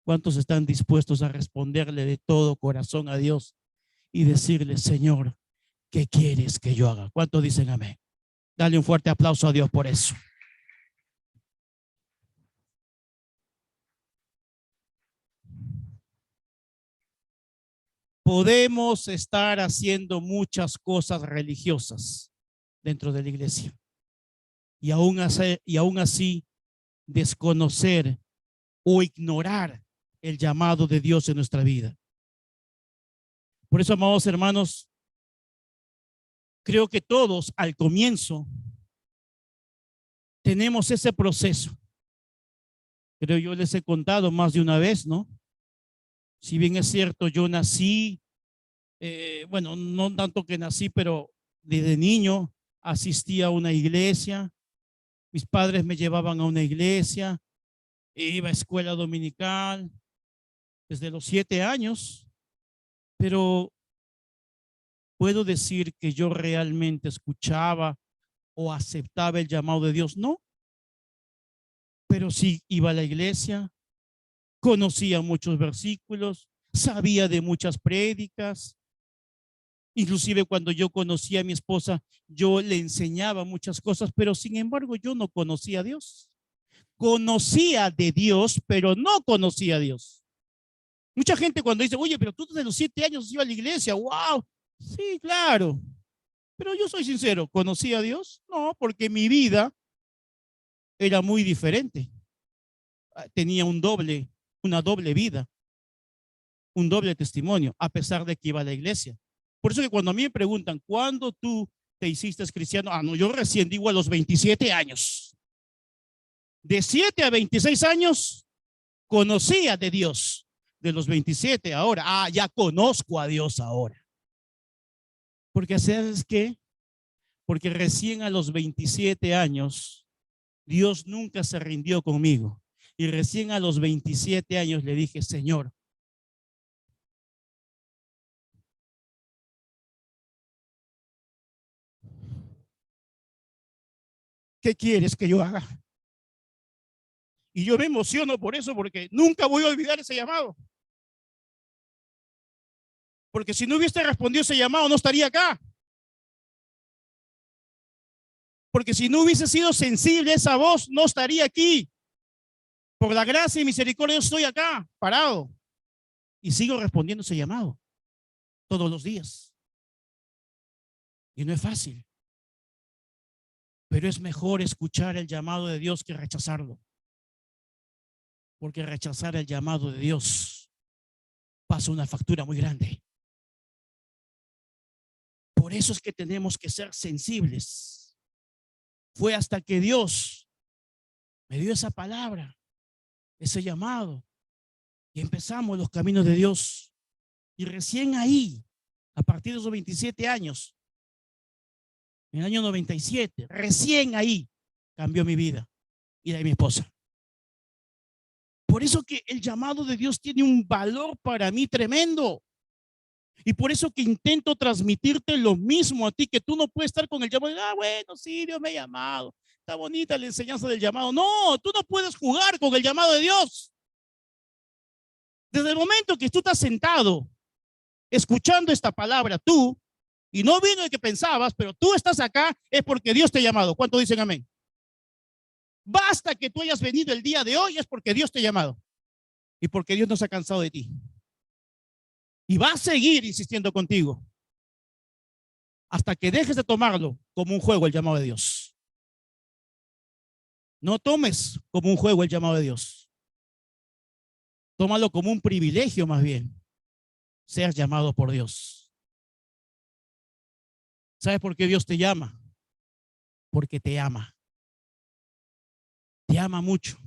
¿Cuántos están dispuestos a responderle de todo corazón a Dios y decirle, Señor, ¿qué quieres que yo haga? ¿Cuántos dicen amén? Dale un fuerte aplauso a Dios por eso. Podemos estar haciendo muchas cosas religiosas dentro de la iglesia y aún así desconocer o ignorar el llamado de Dios en nuestra vida. Por eso, amados hermanos, creo que todos al comienzo tenemos ese proceso. Creo yo les he contado más de una vez, ¿no? Si bien es cierto, yo nací, bueno, no tanto que nací, pero desde niño asistí a una iglesia. Mis padres me llevaban a una iglesia, iba a escuela dominical, desde los 7 años, pero ¿puedo decir que yo realmente escuchaba o aceptaba el llamado de Dios? No, pero sí iba a la iglesia, conocía muchos versículos, sabía de muchas prédicas. Inclusive cuando yo conocí a mi esposa, yo le enseñaba muchas cosas, pero sin embargo yo no conocía a Dios. Conocía de Dios, pero no conocía a Dios. Mucha gente cuando dice, oye, pero tú desde los 7 años ibas a la iglesia, wow. Sí, claro. Pero yo soy sincero, ¿conocí a Dios? No, porque mi vida era muy diferente. Tenía una doble vida, un doble testimonio, a pesar de que iba a la iglesia. Por eso que cuando a mí me preguntan, ¿cuándo tú te hiciste cristiano? Ah, no, yo recién digo a los 27 años. De 7 a 26 años, conocía de Dios. De los 27 ahora, ya conozco a Dios ahora. Porque ¿sabes qué? Porque recién a los 27 años, Dios nunca se rindió conmigo. Y recién a los 27 años le dije, Señor, ¿qué quieres que yo haga? Y yo me emociono por eso, porque nunca voy a olvidar ese llamado. Porque si no hubiese respondido ese llamado, no estaría acá. Porque si no hubiese sido sensible esa voz, no estaría aquí. Por la gracia y misericordia, yo estoy acá, parado. Y sigo respondiendo ese llamado todos los días. Y no es fácil. Pero es mejor escuchar el llamado de Dios que rechazarlo. Porque rechazar el llamado de Dios pasa una factura muy grande. Por eso es que tenemos que ser sensibles. Fue hasta que Dios me dio esa palabra, ese llamado, y empezamos los caminos de Dios. Y recién ahí, a partir de esos 27 años, en el año 97, recién ahí cambió mi vida y la de mi esposa. Por eso que el llamado de Dios tiene un valor para mí tremendo. Y por eso que intento transmitirte lo mismo a ti, que tú no puedes estar con el llamado. Bueno, sí, Dios me ha llamado. Está bonita la enseñanza del llamado. No, tú no puedes jugar con el llamado de Dios. Desde el momento que tú estás sentado, escuchando esta palabra, tú, y no vino el que pensabas, pero tú estás acá, es porque Dios te ha llamado. ¿Cuánto dicen amén? Basta que tú hayas venido el día de hoy, es porque Dios te ha llamado. Y porque Dios no se ha cansado de ti. Y va a seguir insistiendo contigo hasta que dejes de tomarlo como un juego el llamado de Dios. No tomes como un juego el llamado de Dios. Tómalo como un privilegio más bien. Seas llamado por Dios. ¿Sabes por qué Dios te llama? Porque te ama. Te ama mucho.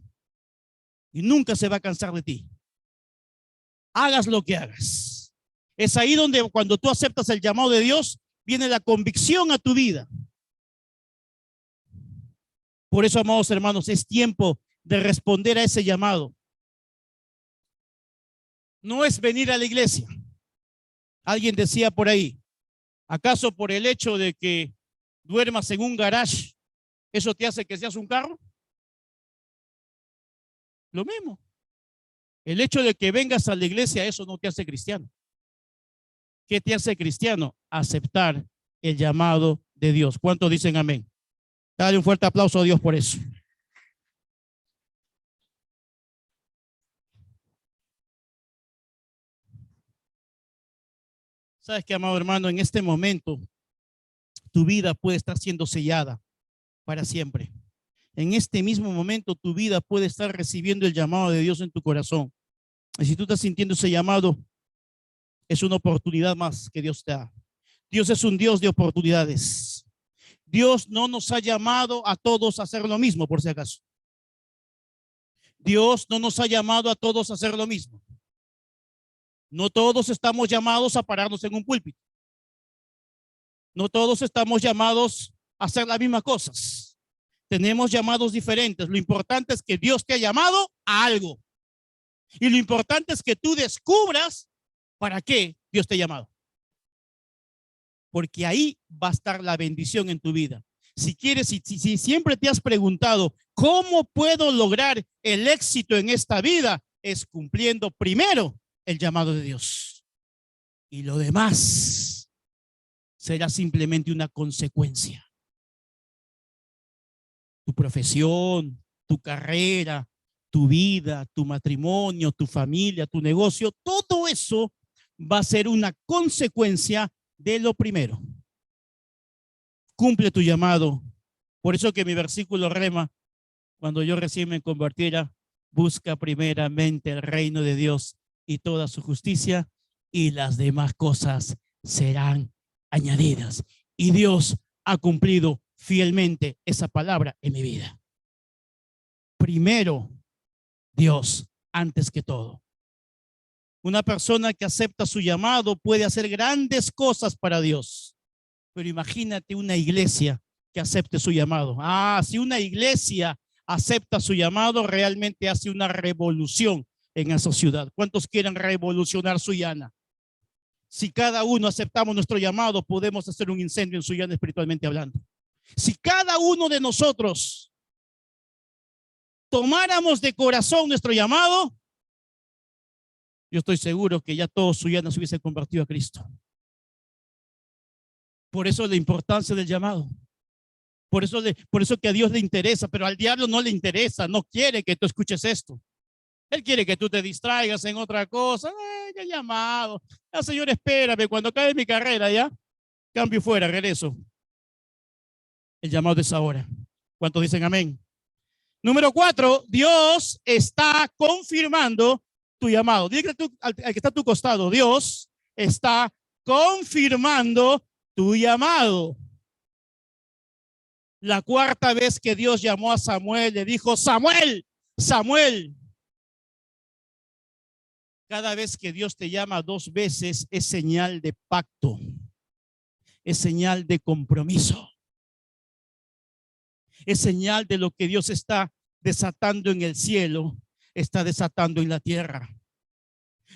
Y nunca se va a cansar de ti. Hagas lo que hagas. Es ahí donde cuando tú aceptas el llamado de Dios, viene la convicción a tu vida. Por eso, amados hermanos, es tiempo de responder a ese llamado. No es venir a la iglesia. Alguien decía por ahí, ¿acaso por el hecho de que duermas en un garage, eso te hace que seas un carro? Lo mismo. El hecho de que vengas a la iglesia, eso no te hace cristiano. ¿Qué te hace cristiano? Aceptar el llamado de Dios. ¿Cuántos dicen amén? Dale un fuerte aplauso a Dios por eso. ¿Sabes qué, amado hermano? En este momento, tu vida puede estar siendo sellada para siempre. En este mismo momento, tu vida puede estar recibiendo el llamado de Dios en tu corazón. Y si tú estás sintiendo ese llamado, es una oportunidad más que Dios te da. Dios es un Dios de oportunidades. Dios no nos ha llamado a todos a hacer lo mismo, por si acaso. Dios no nos ha llamado a todos a hacer lo mismo. No todos estamos llamados a pararnos en un púlpito. No todos estamos llamados a hacer las mismas cosas. Tenemos llamados diferentes. Lo importante es que Dios te ha llamado a algo. Y lo importante es que tú descubras para qué Dios te ha llamado. Porque ahí va a estar la bendición en tu vida. Si quieres, si siempre te has preguntado, ¿cómo puedo lograr el éxito en esta vida? Es cumpliendo primero el llamado de Dios. Y lo demás será simplemente una consecuencia. Tu profesión, tu carrera, tu vida, tu matrimonio, tu familia, tu negocio, todo eso va a ser una consecuencia de lo primero. Cumple tu llamado. Por eso que mi versículo rema, cuando yo recién me convirtiera, busca primeramente el reino de Dios y toda su justicia, y las demás cosas serán añadidas. Y Dios ha cumplido fielmente esa palabra en mi vida. Primero, Dios, antes que todo. Una persona que acepta su llamado puede hacer grandes cosas para Dios. Pero imagínate una iglesia que acepte su llamado. Si una iglesia acepta su llamado, realmente hace una revolución en esa ciudad. ¿Cuántos quieren revolucionar Sullana? Si cada uno aceptamos nuestro llamado, podemos hacer un incendio en Sullana espiritualmente hablando. Si cada uno de nosotros tomáramos de corazón nuestro llamado, yo estoy seguro que ya todos Sullana se hubiesen convertido a Cristo. Por eso la importancia del llamado. Por eso que a Dios le interesa, pero al diablo no le interesa, no quiere que tú escuches esto. Él quiere que tú te distraigas en otra cosa. Ya llamado. Señor, espérame, cuando acabe mi carrera ya, cambio fuera, regreso. El llamado es ahora. ¿Cuántos dicen amén? Número 4, Dios está confirmando tu llamado. Dile al que está a tu costado, Dios está confirmando tu llamado. La cuarta vez que Dios llamó a Samuel, le dijo, Samuel, Samuel. Cada vez que Dios te llama 2 veces es señal de pacto, es señal de compromiso, es señal de lo que Dios está desatando en el cielo, está desatando en la tierra.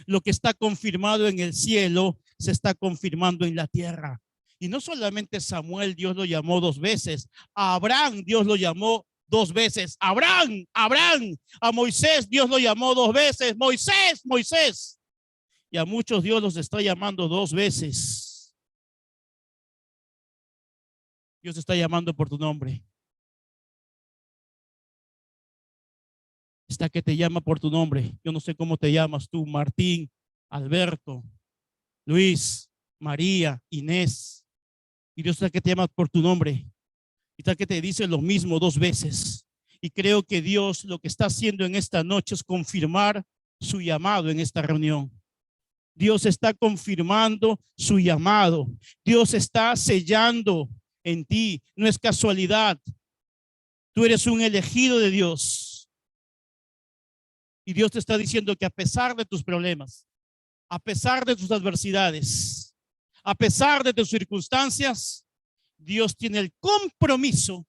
Lo que está confirmado en el cielo se está confirmando en la tierra. Y no solamente Samuel, Dios lo llamó 2 veces. A Abraham, Dios lo llamó 2 veces. Abraham. A Moisés, Dios lo llamó 2 veces. Moisés. Y a muchos Dios los está llamando 2 veces. Dios está llamando por tu nombre. Está que te llama por tu nombre. Yo no sé cómo te llamas tú, Martín, Alberto, Luis, María, Inés. Y Dios está que te llama por tu nombre. Y está que te dice lo mismo 2 veces. Y creo que Dios lo que está haciendo en esta noche es confirmar su llamado en esta reunión. Dios está confirmando su llamado. Dios está sellando en ti. No es casualidad. Tú eres un elegido de Dios. Y Dios te está diciendo que a pesar de tus problemas, a pesar de tus adversidades, a pesar de tus circunstancias, Dios tiene el compromiso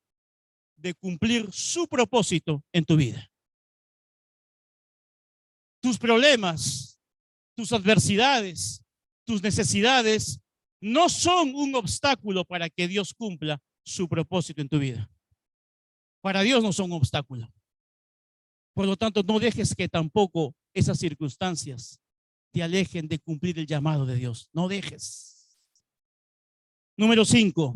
de cumplir su propósito en tu vida. Tus problemas, tus adversidades, tus necesidades no son un obstáculo para que Dios cumpla su propósito en tu vida. Para Dios no son un obstáculo. Por lo tanto, no dejes que tampoco esas circunstancias te alejen de cumplir el llamado de Dios. No dejes. Número 5.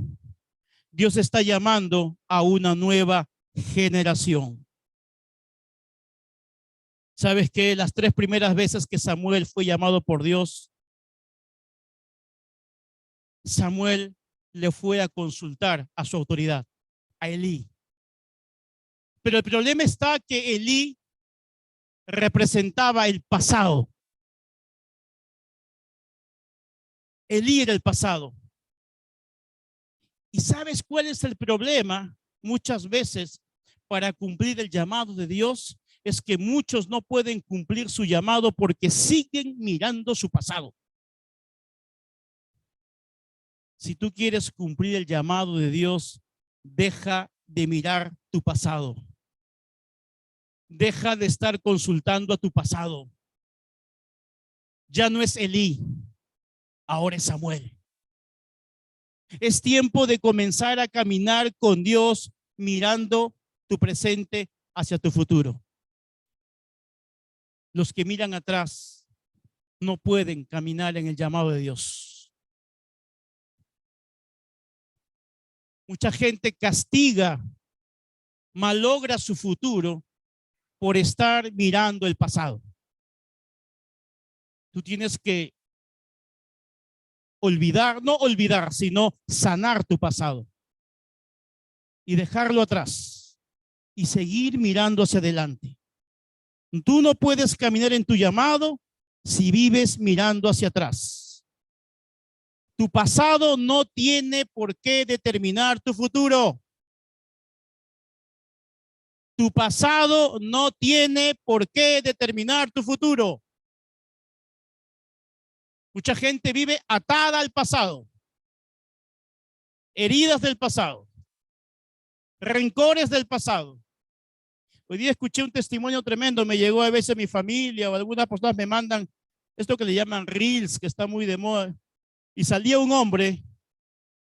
Dios está llamando a una nueva generación. ¿Sabes qué? Las 3 primeras veces que Samuel fue llamado por Dios, Samuel le fue a consultar a su autoridad, a Elí. Pero el problema está que Elí representaba el pasado. Elí era el pasado. ¿Y sabes cuál es el problema? Muchas veces para cumplir el llamado de Dios es que muchos no pueden cumplir su llamado porque siguen mirando su pasado. Si tú quieres cumplir el llamado de Dios, deja de mirar tu pasado. Deja de estar consultando a tu pasado. Ya no es Elí, ahora es Samuel. Es tiempo de comenzar a caminar con Dios mirando tu presente hacia tu futuro. Los que miran atrás no pueden caminar en el llamado de Dios. Mucha gente castiga, malogra su futuro por estar mirando el pasado. Tú tienes que olvidar, no olvidar, sino sanar tu pasado y dejarlo atrás y seguir mirando hacia adelante. Tú no puedes caminar en tu llamado si vives mirando hacia atrás. Tu pasado no tiene por qué determinar tu futuro. Tu pasado no tiene por qué determinar tu futuro. Mucha gente vive atada al pasado, heridas del pasado, rencores del pasado. Hoy día escuché un testimonio tremendo, me llegó a veces mi familia o algunas personas me mandan esto que le llaman reels, que está muy de moda, y salía un hombre,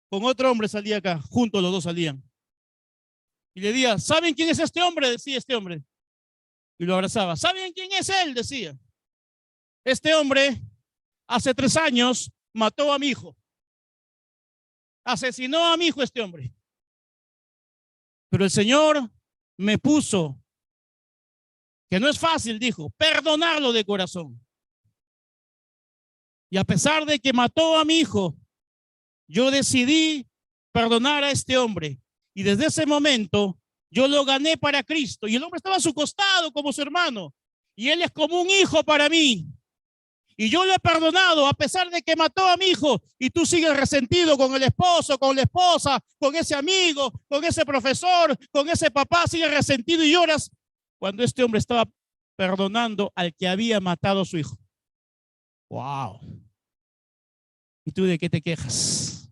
con otro hombre salía acá, juntos los dos salían. Y le decía, ¿saben quién es este hombre? Decía este hombre. Y lo abrazaba. ¿Saben quién es él? Decía. Este hombre hace 3 años mató a mi hijo. Asesinó a mi hijo este hombre. Pero el Señor me puso, que no es fácil, dijo, perdonarlo de corazón. Y a pesar de que mató a mi hijo, yo decidí perdonar a este hombre. Y desde ese momento yo lo gané para Cristo. Y el hombre estaba a su costado como su hermano. Y él es como un hijo para mí. Y yo lo he perdonado a pesar de que mató a mi hijo. Y tú sigues resentido con el esposo, con la esposa, con ese amigo, con ese profesor, con ese papá. Sigues resentido y lloras cuando este hombre estaba perdonando al que había matado a su hijo. ¡Wow! ¿Y tú de qué te quejas?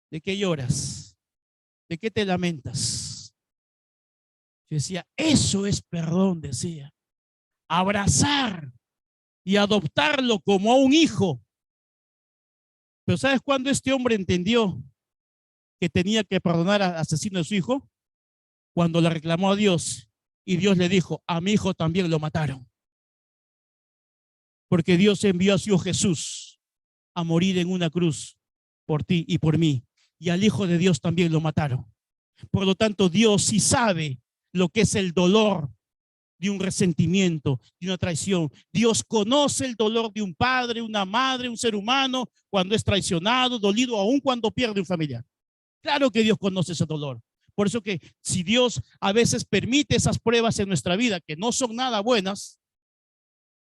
¿De qué lloras? ¿De qué te lamentas? Yo decía, eso es perdón, decía. Abrazar y adoptarlo como a un hijo. Pero ¿sabes cuándo este hombre entendió que tenía que perdonar al asesino de su hijo? Cuando le reclamó a Dios y Dios le dijo, a mi hijo también lo mataron. Porque Dios envió a su hijo Jesús a morir en una cruz por ti y por mí. Y al Hijo de Dios también lo mataron. Por lo tanto, Dios sí sabe lo que es el dolor de un resentimiento, de una traición. Dios conoce el dolor de un padre, una madre, un ser humano cuando es traicionado, dolido, aún cuando pierde un familiar. Claro que Dios conoce ese dolor. Por eso que si Dios a veces permite esas pruebas en nuestra vida que no son nada buenas,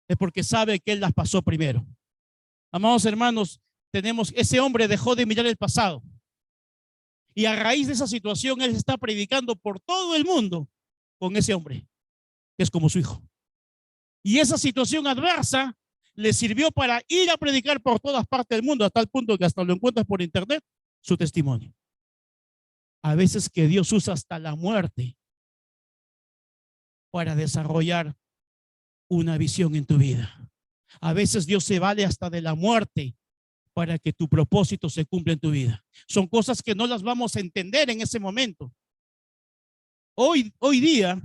es porque sabe que Él las pasó primero. Amados hermanos, ese hombre dejó de mirar el pasado. Y a raíz de esa situación, él está predicando por todo el mundo con ese hombre, que es como su hijo. Y esa situación adversa le sirvió para ir a predicar por todas partes del mundo, a tal punto que hasta lo encuentras por internet, su testimonio. A veces que Dios usa hasta la muerte para desarrollar una visión en tu vida. A veces Dios se vale hasta de la muerte para que tu propósito se cumpla en tu vida. Son cosas que no las vamos a entender en ese momento. Hoy día,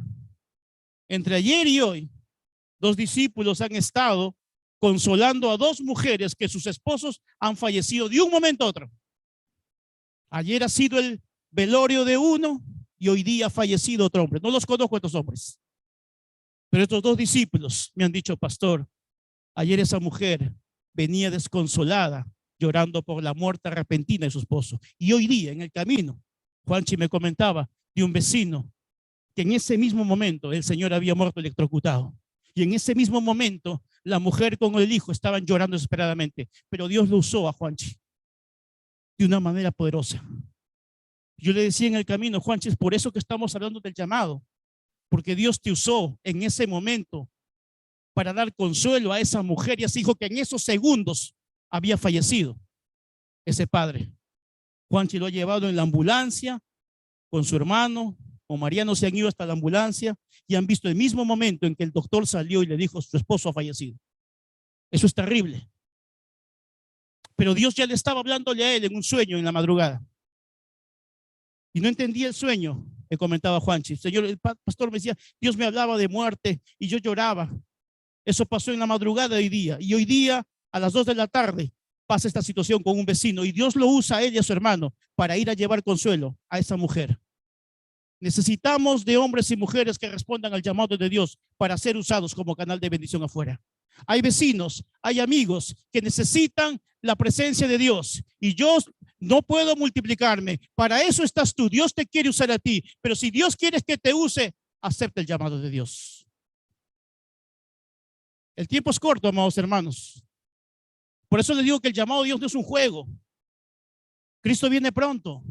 entre ayer y hoy, 2 discípulos han estado consolando a 2 mujeres que sus esposos han fallecido de un momento a otro. Ayer ha sido el velorio de uno y hoy día ha fallecido otro hombre. No los conozco a estos hombres. Pero estos 2 discípulos me han dicho, pastor, ayer esa mujer venía desconsolada, llorando por la muerte repentina de su esposo. Y hoy día, en el camino, Juanchi me comentaba de un vecino que en ese mismo momento el señor había muerto electrocutado. Y en ese mismo momento, la mujer con el hijo estaban llorando desesperadamente. Pero Dios lo usó a Juanchi de una manera poderosa. Yo le decía en el camino, Juanchi, es por eso que estamos hablando del llamado. Porque Dios te usó en ese momento para dar consuelo a esa mujer y a ese hijo que en esos segundos había fallecido. Ese padre, Juanchi lo ha llevado en la ambulancia con su hermano, o Mariano se han ido hasta la ambulancia y han visto el mismo momento en que el doctor salió y le dijo, su esposo ha fallecido. Eso es terrible. Pero Dios ya le estaba hablándole a él en un sueño en la madrugada. Y no entendía el sueño, le comentaba Juanchi. Señor, el pastor me decía, Dios me hablaba de muerte y yo lloraba. Eso pasó en la madrugada de hoy día. Y hoy día, a las 2 de la tarde, pasa esta situación con un vecino. Y Dios lo usa a él y a su hermano para ir a llevar consuelo a esa mujer. Necesitamos de hombres y mujeres que respondan al llamado de Dios para ser usados como canal de bendición afuera. Hay vecinos, hay amigos que necesitan la presencia de Dios y yo no puedo multiplicarme. Para eso estás tú. Dios te quiere usar a ti, pero si Dios quiere que te use, acepta el llamado de Dios. El tiempo es corto, amados hermanos. Por eso les digo que el llamado de Dios no es un juego. Cristo viene pronto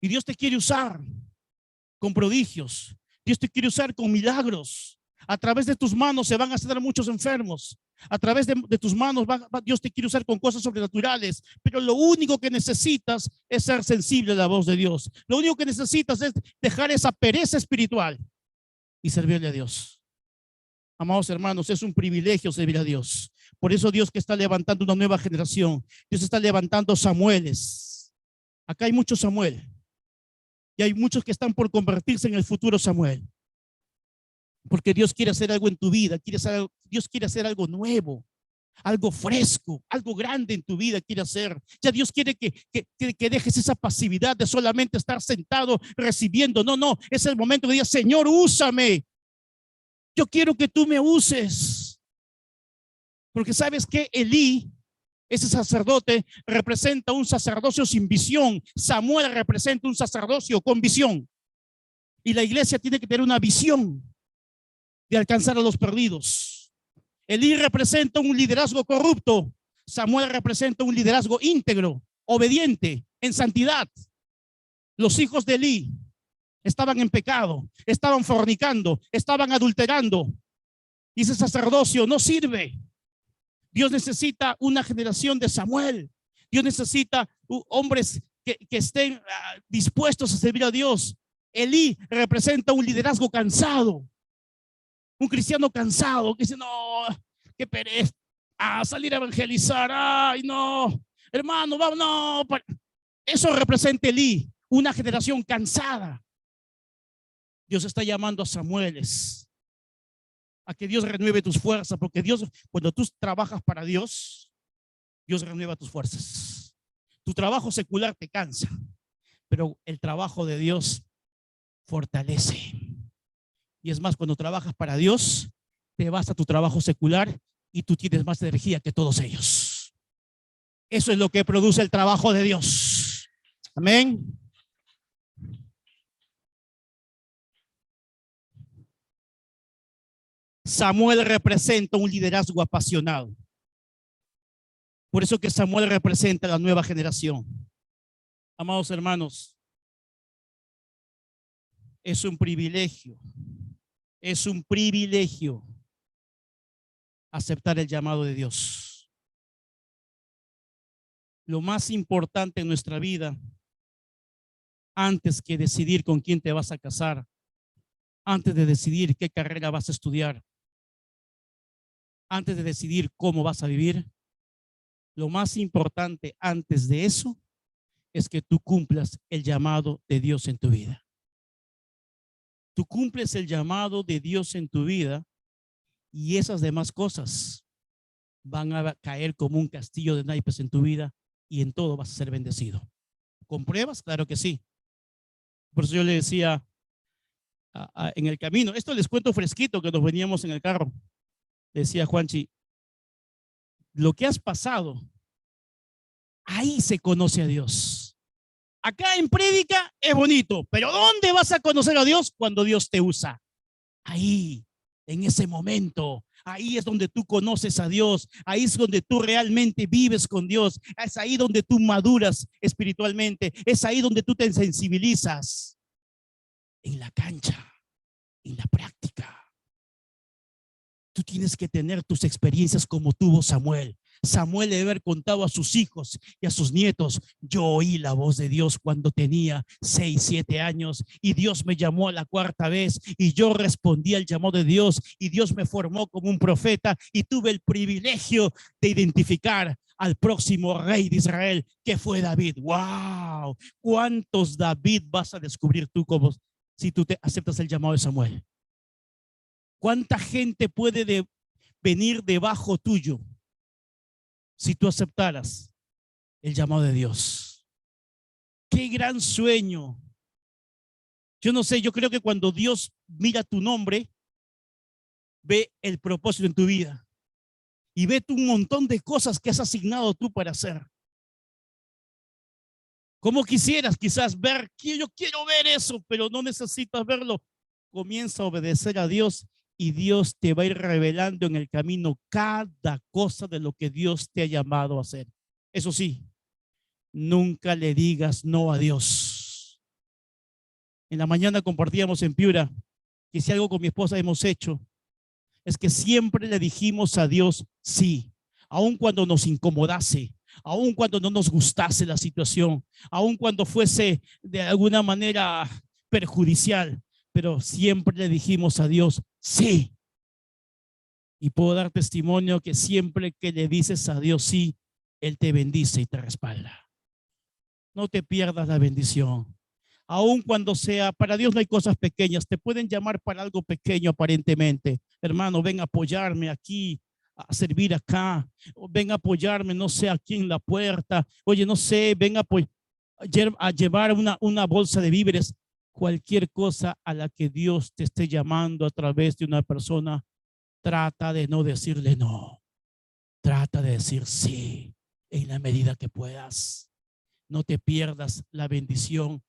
y Dios te quiere usar con prodigios. Dios te quiere usar con milagros. A través de tus manos se van a sanar muchos enfermos. A través de tus manos Dios te quiere usar con cosas sobrenaturales. Pero lo único que necesitas es ser sensible a la voz de Dios. Lo único que necesitas es dejar esa pereza espiritual y servirle a Dios. Amados hermanos, es un privilegio servir a Dios. Por eso Dios que está levantando una nueva generación. Dios está levantando Samueles. Acá hay muchos Samuel. Y hay muchos que están por convertirse en el futuro Samuel. Porque Dios quiere hacer algo en tu vida. Dios quiere hacer algo nuevo, algo fresco, algo grande en tu vida quiere hacer. Ya Dios quiere que dejes esa pasividad de solamente estar sentado recibiendo. No, es el momento que digas, Señor, úsame. Yo quiero que tú me uses. Porque sabes que Elí, ese sacerdote, representa un sacerdocio sin visión. Samuel representa un sacerdocio con visión. Y la iglesia tiene que tener una visión de alcanzar a los perdidos. Elí representa un liderazgo corrupto. Samuel representa un liderazgo íntegro, obediente, en santidad. Los hijos de Elí estaban en pecado, estaban fornicando, estaban adulterando. Y ese sacerdocio no sirve. Dios necesita una generación de Samuel. Dios necesita hombres que estén dispuestos a servir a Dios. Elí representa un liderazgo cansado. Un cristiano cansado que dice, no, qué pereza, salir a evangelizar, ay, no, hermano, vamos, no. Eso representa Elí, una generación cansada. Dios está llamando a Samueles a que Dios renueve tus fuerzas, porque Dios, cuando tú trabajas para Dios, Dios renueva tus fuerzas. Tu trabajo secular te cansa, pero el trabajo de Dios fortalece. Y es más, cuando trabajas para Dios, te vas a tu trabajo secular y tú tienes más energía que todos ellos. Eso es lo que produce el trabajo de Dios. Amén. Samuel representa un liderazgo apasionado. Por eso que Samuel representa la nueva generación. Amados hermanos, es un privilegio. Es un privilegio aceptar el llamado de Dios. Lo más importante en nuestra vida, antes que decidir con quién te vas a casar, antes de decidir qué carrera vas a estudiar, antes de decidir cómo vas a vivir, lo más importante antes de eso es que tú cumplas el llamado de Dios en tu vida. Tú cumples el llamado de Dios en tu vida y esas demás cosas van a caer como un castillo de naipes en tu vida y en todo vas a ser bendecido. ¿Con pruebas? Claro que sí. Por eso yo le decía en el camino, esto les cuento fresquito que nos veníamos en el carro, le decía a Juanchi, lo que has pasado, ahí se conoce a Dios. Acá en prédica es bonito, pero ¿dónde vas a conocer a Dios? Cuando Dios te usa. Ahí, en ese momento, ahí es donde tú conoces a Dios, ahí es donde tú realmente vives con Dios, es ahí donde tú maduras espiritualmente, es ahí donde tú te sensibilizas. En la cancha, en la práctica. Tú tienes que tener tus experiencias como tuvo Samuel. Samuel debe haber contado a sus hijos y a sus nietos: yo oí la voz de Dios cuando tenía 6, 7 años y Dios me llamó a la 4ª vez y yo respondí al llamado de Dios y Dios me formó como un profeta y tuve el privilegio de identificar al próximo rey de Israel, que fue David. ¡Wow! ¿Cuántos David vas a descubrir tú como si tú te aceptas el llamado de Samuel? ¿Cuánta gente puede venir debajo tuyo si tú aceptaras el llamado de Dios? ¡Qué gran sueño! Yo no sé, yo creo que cuando Dios mira tu nombre, ve el propósito en tu vida y ve un montón de cosas que has asignado tú para hacer. Como quisieras quizás ver, yo quiero ver eso, pero no necesitas verlo. Comienza a obedecer a Dios y Dios te va a ir revelando en el camino cada cosa de lo que Dios te ha llamado a hacer. Eso sí, nunca le digas no a Dios. En la mañana compartíamos en Piura que si algo con mi esposa hemos hecho es que siempre le dijimos a Dios sí, aun cuando nos incomodase, aun cuando no nos gustase la situación, aun cuando fuese de alguna manera perjudicial, pero siempre le dijimos a Dios sí. Y puedo dar testimonio que siempre que le dices a Dios sí, Él te bendice y te respalda. No te pierdas la bendición. Aun cuando sea, para Dios no hay cosas pequeñas. Te pueden llamar para algo pequeño aparentemente. Hermano, ven a apoyarme aquí, a servir acá. Ven a apoyarme, no sé, aquí en la puerta. Oye, no sé, ven a llevar una bolsa de víveres. Cualquier cosa a la que Dios te esté llamando a través de una persona, trata de no decirle no. Trata de decir sí en la medida que puedas. No te pierdas la bendición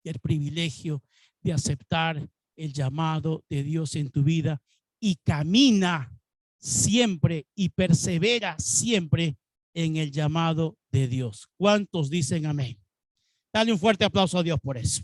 y el privilegio de aceptar el llamado de Dios en tu vida y camina siempre y persevera siempre en el llamado de Dios. ¿Cuántos dicen amén? Dale un fuerte aplauso a Dios por eso.